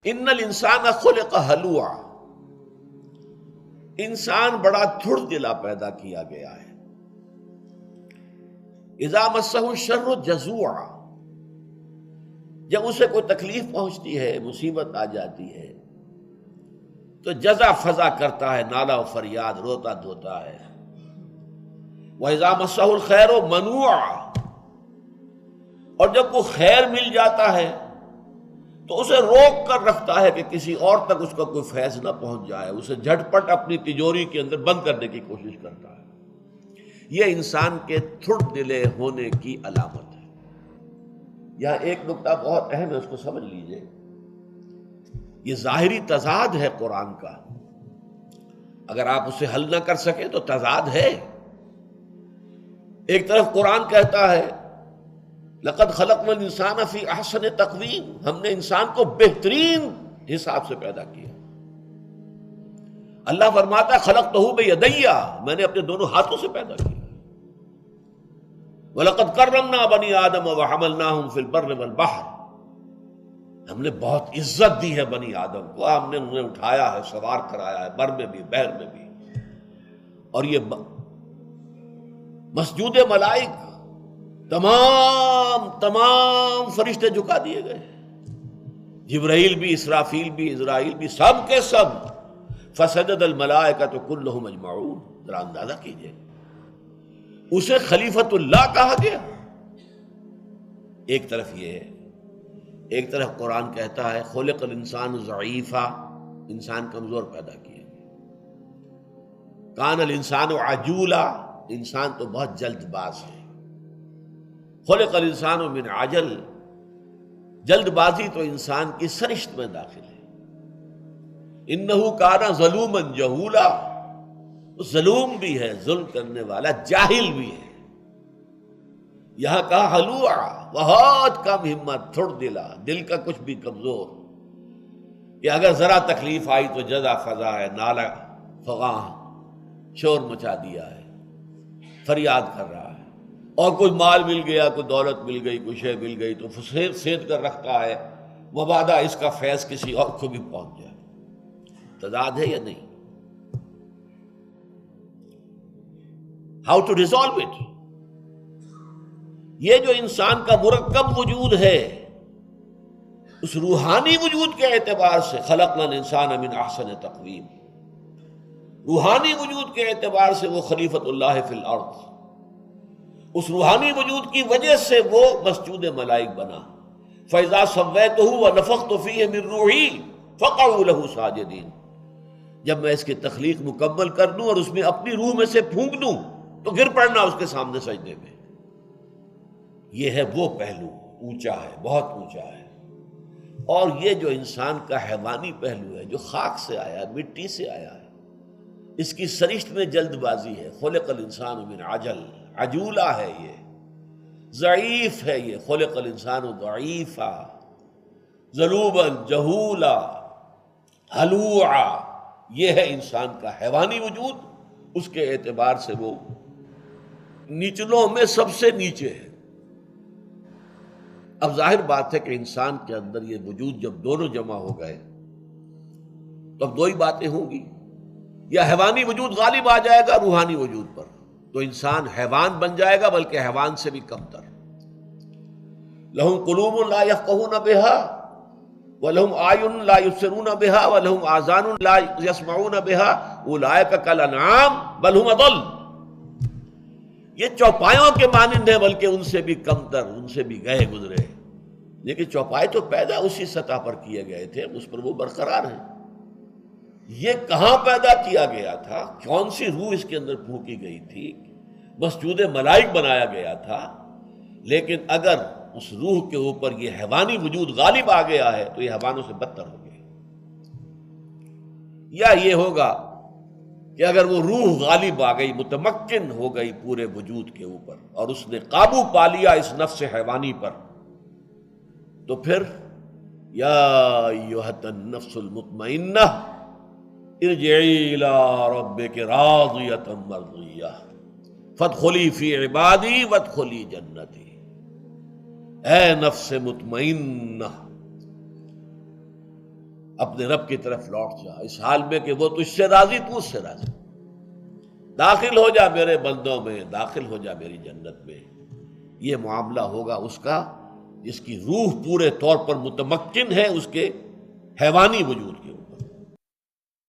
ان الانسان خلق ہلوعا، انسان بڑا تھڑ دلا پیدا کیا گیا ہے۔ اذا مسہ الشر جزوعا، جب اسے کوئی تکلیف پہنچتی ہے، مصیبت آ جاتی ہے تو جزا فضا کرتا ہے، نالہ و فریاد، روتا دھوتا ہے۔ وَإِذَا مَسَّهُ الْخَيْرُ مَنُوعًا، اور جب کوئی خیر مل جاتا ہے تو اسے روک کر رکھتا ہے کہ کسی اور تک اس کا کوئی فیض نہ پہنچ جائے، اسے جھٹ پٹ اپنی تجوری کے اندر بند کرنے کی کوشش کرتا ہے۔ یہ انسان کے تھڑ دلے ہونے کی علامت ہے۔ یہاں ایک نکتہ بہت اہم ہے، اس کو سمجھ لیجئے۔ یہ ظاہری تضاد ہے قرآن کا، اگر آپ اسے حل نہ کر سکیں تو تضاد ہے۔ ایک طرف قرآن کہتا ہے لقد خلقنا الانسان فی احسن تقویم، ہم نے انسان کو بہترین حساب سے پیدا کیا۔ اللہ فرماتا ہے خلقتہ بیدی، میں نے اپنے دونوں ہاتھوں سے پیدا کیا۔ وَلَقَدْ كَرَّمْنَا بَنِي آدَمَ وَحَمَلْنَاهُمْ فِي الْبَرِّ وَالْبَحْرِ، ہم نے بہت عزت دی ہے بنی آدم کو، ہم نے انہیں اٹھایا ہے، سوار کرایا ہے، بر میں بھی بحر میں بھی۔ اور یہ مسجود ملائک تمام فرشتے جھکا دیے گئے، جبرائیل بھی، اسرافیل بھی، اسرائیل بھی، سب کے سب۔ فسجد الملائکۃ کلھم اجمعون، ذرا اندازہ کیجئے، اسے خلیفۃ اللہ کہا گیا۔ ایک طرف یہ ہے، ایک طرف قرآن کہتا ہے خلق الانسان ضعیفا، انسان کمزور پیدا کیا گیا۔ کان الانسان عجولا، انسان تو بہت جلد باز ہے۔ خلق الانسان من عجل، جلد بازی تو انسان کی سرشت میں داخل ہے۔ انہ کان ظلوما جہولا، ظلوم بھی ہے، ظلم کرنے والا، جاہل بھی ہے۔ یہاں کہا ہلوعا، بہت کم ہمت، تھڑ دلا، دل کا کچھ بھی کمزور، کہ اگر ذرا تکلیف آئی تو جزا فضا ہے، نالہ فغاں، شور مچا دیا ہے، فریاد کر رہا ہے۔ اور کوئی مال مل گیا، کوئی دولت مل گئی، کوئی شے مل گئی تو سید کر رکھتا ہے، مبادا اس کا فیض کسی اور کو بھی پہنچ جائے۔ تضاد ہے یا نہیں؟ How to resolve it? یہ جو انسان کا مرکب وجود ہے، اس روحانی وجود کے اعتبار سے خلقنا الانسان من احسن تقویم، روحانی وجود کے اعتبار سے وہ خلیفۃ اللہ فی الارض، اس روحانی وجود کی وجہ سے وہ مسجود ملائک بنا۔ فَإِذَا سَوَّيْتُهُ وَنَفَخْتُ فِيهِ مِن رُوحِي فَقَعُوا لَهُ سَاجِدِينَ، جب میں اس کی تخلیق مکمل کر دوں اور اس میں اپنی روح میں سے پھونک دوں تو گر پڑنا اس کے سامنے سجدے میں۔ یہ ہے وہ پہلو، اونچا ہے، بہت اونچا ہے۔ اور یہ جو انسان کا حیوانی پہلو ہے، جو خاک سے آیا ہے، مٹی سے آیا ہے، اس کی سرشت میں جلد بازی ہے۔ خلق الانسان من عجل، عجولہ ہے، یہ ضعیف ہے، یہ خلق الانسان ضعیفا ظلوما جہولا ہلوعا، یہ ہے انسان کا حیوانی وجود، اس کے اعتبار سے وہ نیچلوں میں سب سے نیچے ہے۔ اب ظاہر بات ہے کہ انسان کے اندر یہ وجود جب دونوں جمع ہو گئے تو اب دو ہی باتیں ہوں گی، یا حیوانی وجود غالب آ جائے گا روحانی وجود پر تو انسان حیوان بن جائے گا، بلکہ حیوان سے بھی کم تر۔ لہم قلوب لا یفقہون بہا ولہم اعین لا یبصرون بہا ولہم آذان لا یسمعون بہا اولئک کالانعام بل ہم اضل، یہ چوپایوں کے مانند ہیں، بلکہ ان سے بھی کم تر، ان سے بھی گئے گزرے۔ لیکن چوپائے تو پیدا اسی سطح پر کیے گئے تھے، اس پر وہ برقرار ہیں۔ یہ کہاں پیدا کیا گیا تھا، کون سی روح اس کے اندر پھونکی گئی تھی، مسجود ملائک بنایا گیا تھا، لیکن اگر اس روح کے اوپر یہ حیوانی وجود غالب آ گیا ہے تو یہ حیوانوں سے بدتر ہو گیا۔ یا یہ ہوگا کہ اگر وہ روح غالب آ گئی، متمکن ہو گئی پورے وجود کے اوپر، اور اس نے قابو پا لیا اس نفس حیوانی پر، تو پھر یا ایھا النفس المطمئنہ ارجعی الی ربک راضیۃ مرضیہ فادخلی فی عبادی وادخلی جنتی۔ اے نفس مطمئنہ، اپنے رب کی طرف لوٹ جا، اس حال میں کہ وہ تجھ سے راضی، تو اس سے راضی۔ داخل ہو جا میرے بندوں میں، داخل ہو جا میری جنت میں۔ یہ معاملہ ہوگا اس کا جس کی روح پورے طور پر متمکن ہے اس کے حیوانی وجود کی۔